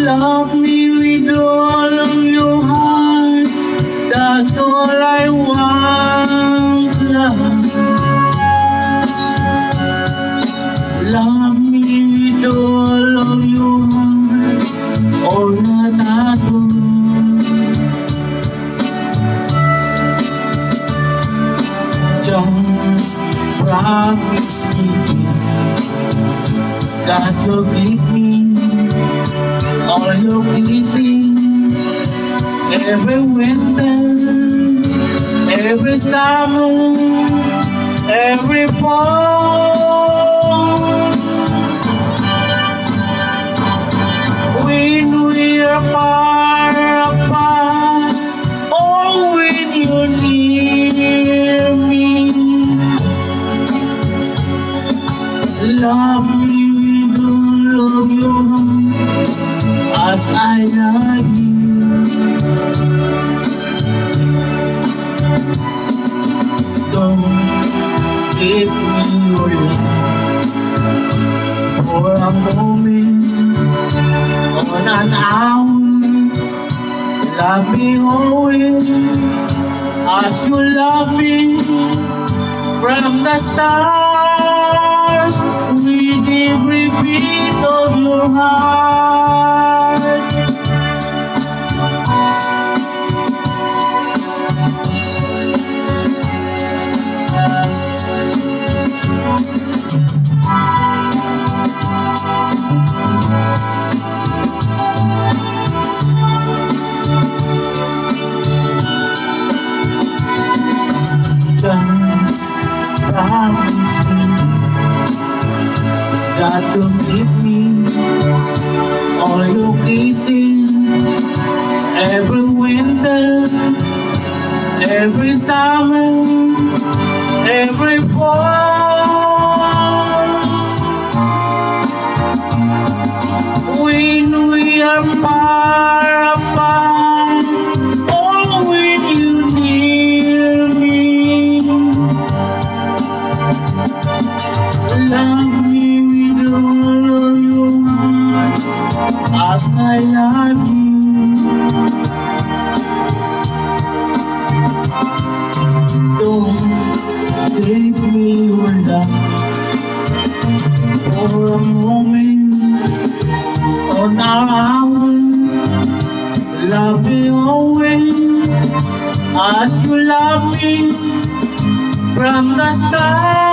Love me with all of your heart. That's all I want, love. Love me with all of your heart, or not at all. Just promise me that you'll give me all your kissing every winter, every summer, every fall. When we are far apart, or when you're near me, love me with all of your heart, as I love you. Don't give me your love for a moment, on an hour. Love me always as you love me from the stars, with every beat of your heart. Just promise me that you'll give me all your kisses every winter, every summer, every fall. When we are far apart, or when you near me, love me with all of your heart, as I love you. Don't give me your love for a moment, or an hour. Love me always as you love me from the start.